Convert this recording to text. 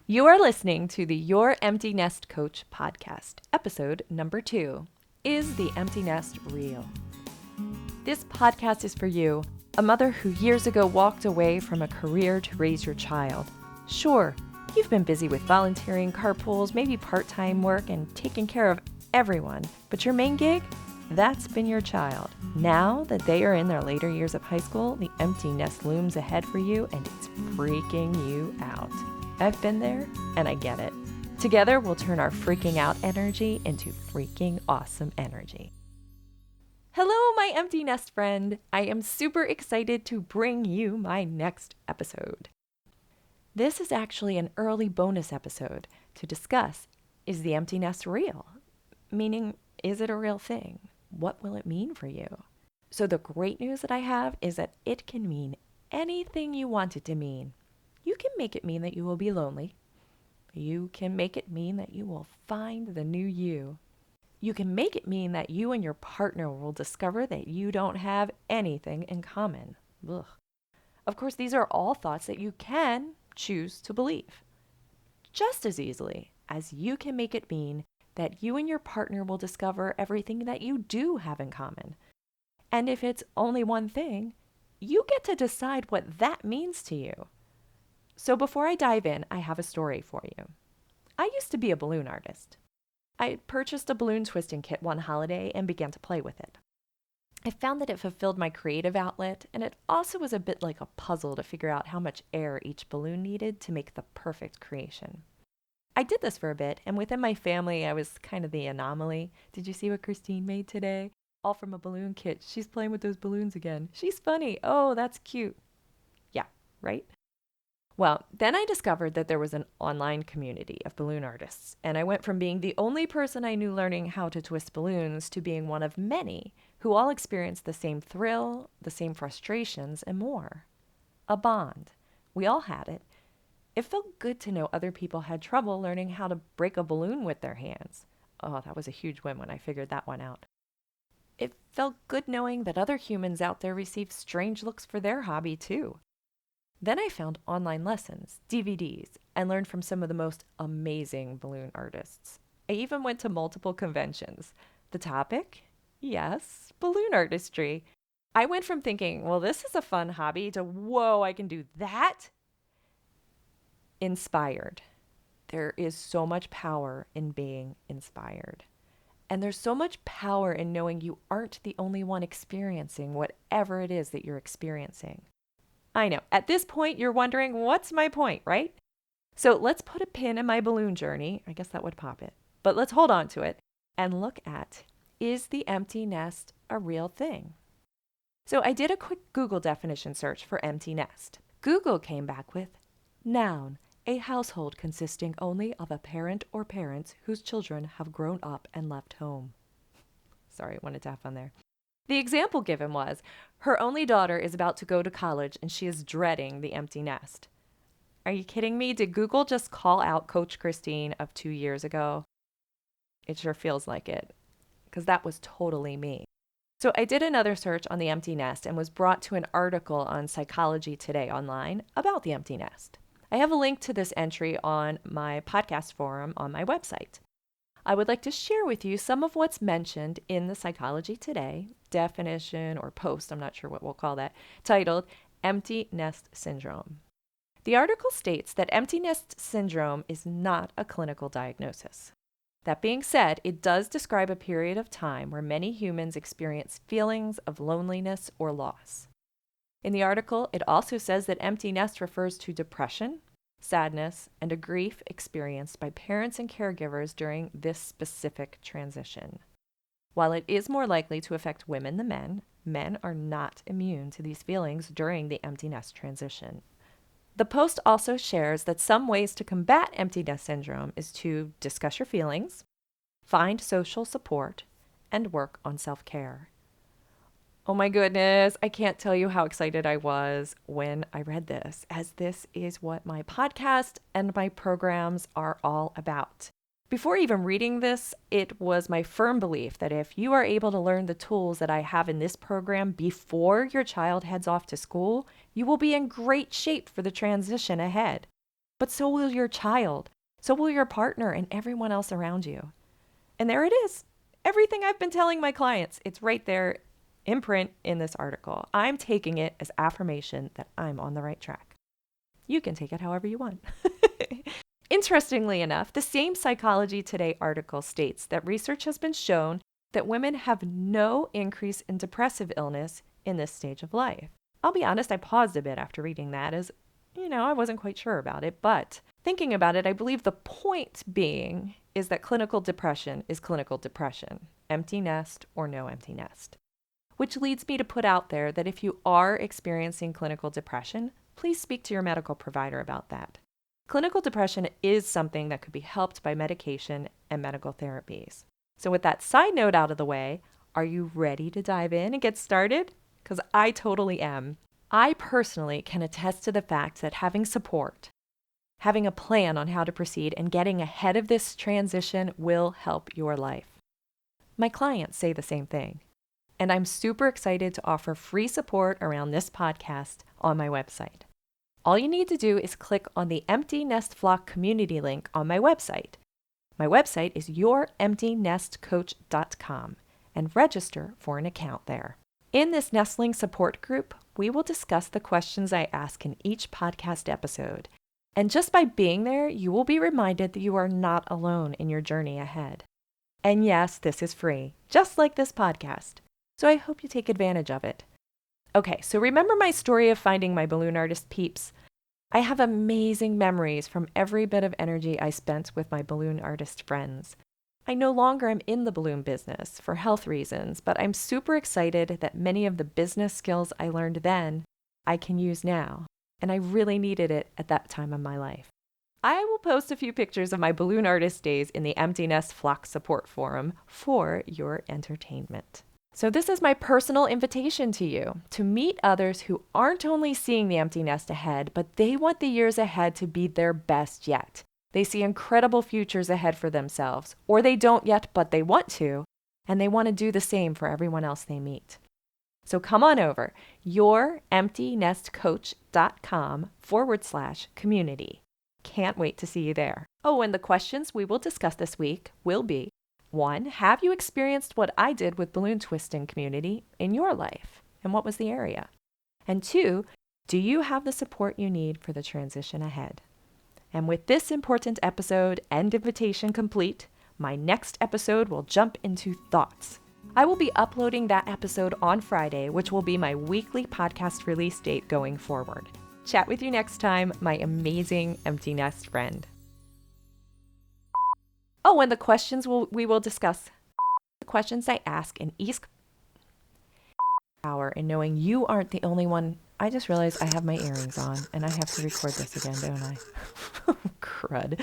You are listening to the Your Empty Nest Coach podcast, episode number 2. Is the empty nest real? This podcast is for you, a mother who years ago walked away from a career to raise your child. Sure, you've been busy with volunteering, carpools, maybe part-time work, and taking care of everyone, but your main gig? That's been your child. Now that they are in their later years of high school, the empty nest looms ahead for you and it's freaking you out. I've been there and I get it. Together, we'll turn our freaking out energy into freaking awesome energy. Hello, my empty nest friend. I am super excited to bring you my next episode. This is actually an early bonus episode to discuss, is the empty nest real? Meaning, is it a real thing? What will it mean for you? So the great news that I have is that it can mean anything you want it to mean. You can make it mean that you will be lonely. You can make it mean that you will find the new you. You can make it mean that you and your partner will discover that you don't have anything in common. Ugh. Of course, these are all thoughts that you can choose to believe. Just as easily as you can make it mean that you and your partner will discover everything that you do have in common. And if it's only one thing, you get to decide what that means to you. So before I dive in, I have a story for you. I used to be a balloon artist. I purchased a balloon twisting kit one holiday and began to play with it. I found that it fulfilled my creative outlet, and it also was a bit like a puzzle to figure out how much air each balloon needed to make the perfect creation. I did this for a bit, and within my family, I was kind of the anomaly. Did you see what Christine made today? All from a balloon kit. She's playing with those balloons again. She's funny. Oh, that's cute. Yeah, right? Well, then I discovered that there was an online community of balloon artists, and I went from being the only person I knew learning how to twist balloons to being one of many who all experienced the same thrill, the same frustrations, and more. A bond. We all had it. It felt good to know other people had trouble learning how to break a balloon with their hands. Oh, that was a huge win when I figured that one out. It felt good knowing that other humans out there received strange looks for their hobby too. Then I found online lessons, DVDs, and learned from some of the most amazing balloon artists. I even went to multiple conventions. The topic? Yes, balloon artistry. I went from thinking, well, this is a fun hobby to, whoa, I can do that? Inspired. There is so much power in being inspired. And there's so much power in knowing you aren't the only one experiencing whatever it is that you're experiencing. I know, at this point, you're wondering, what's my point, right? So let's put a pin in my balloon journey. I guess that would pop it. But let's hold on to it and look at, is the empty nest a real thing? So I did a quick Google definition search for empty nest. Google came back with, noun, a household consisting only of a parent or parents whose children have grown up and left home. Sorry, I wanted to have fun there. The example given was, her only daughter is about to go to college and she is dreading the empty nest. Are you kidding me? Did Google just call out Coach Christine of 2 years ago? It sure feels like it, because that was totally me. So I did another search on the empty nest and was brought to an article on Psychology Today online about the empty nest. I have a link to this entry on my podcast forum on my website. I would like to share with you some of what's mentioned in the Psychology Today definition or post, I'm not sure what we'll call that, titled Empty Nest Syndrome. The article states that empty nest syndrome is not a clinical diagnosis. That being said, it does describe a period of time where many humans experience feelings of loneliness or loss. In the article, it also says that empty nest refers to depression, sadness, and a grief experienced by parents and caregivers during this specific transition. While it is more likely to affect women than men, men are not immune to these feelings during the empty nest transition. The post also shares that some ways to combat empty nest syndrome is to discuss your feelings, find social support, and work on self-care. Oh my goodness, I can't tell you how excited I was when I read this, as this is what my podcast and my programs are all about. Before even reading this, it was my firm belief that if you are able to learn the tools that I have in this program before your child heads off to school, you will be in great shape for the transition ahead. but so will your child. So will your partner and everyone else around you. And there it is. Everything I've been telling my clients, it's right there in print in this article. I'm taking it as affirmation that I'm on the right track. You can take it however you want. Interestingly enough, the same Psychology Today article states that research has been shown that women have no increase in depressive illness in this stage of life. I'll be honest, I paused a bit after reading that as, I wasn't quite sure about it, but thinking about it, I believe the point being is that clinical depression is clinical depression, empty nest or no empty nest. Which leads me to put out there that if you are experiencing clinical depression, please speak to your medical provider about that. Clinical depression is something that could be helped by medication and medical therapies. So with that side note out of the way, are you ready to dive in and get started? Because I totally am. I personally can attest to the fact that having support, having a plan on how to proceed, and getting ahead of this transition will help your life. My clients say the same thing. And I'm super excited to offer free support around this podcast on my website. All you need to do is click on the Empty Nest Flock community link on my website. My website is youremptynestcoach.com and register for an account there. In this nestling support group, we will discuss the questions I ask in each podcast episode. And just by being there, you will be reminded that you are not alone in your journey ahead. And yes, this is free, just like this podcast. So I hope you take advantage of it. Okay, so remember my story of finding my balloon artist peeps? I have amazing memories from every bit of energy I spent with my balloon artist friends. I no longer am in the balloon business for health reasons, but I'm super excited that many of the business skills I learned then, I can use now. And I really needed it at that time of my life. I will post a few pictures of my balloon artist days in the Empty Nest Flock support forum for your entertainment. So this is my personal invitation to you to meet others who aren't only seeing the empty nest ahead, but they want the years ahead to be their best yet. They see incredible futures ahead for themselves, or they don't yet, but they want to, and they want to do the same for everyone else they meet. So come on over, youremptynestcoach.com/community. Can't wait to see you there. Oh, and the questions we will discuss this week will be: 1, have you experienced what I did with balloon twisting community in your life? And what was the area? And 2, do you have the support you need for the transition ahead? And with this important episode and invitation complete, my next episode will jump into thoughts. I will be uploading that episode on Friday, which will be my weekly podcast release date going forward. Chat with you next time, my amazing empty nest friend. Oh, and the questions we will discuss. The questions I ask in each hour, and knowing you aren't the only one. I just realized I have my earrings on and I have to record this again, don't I? Crud.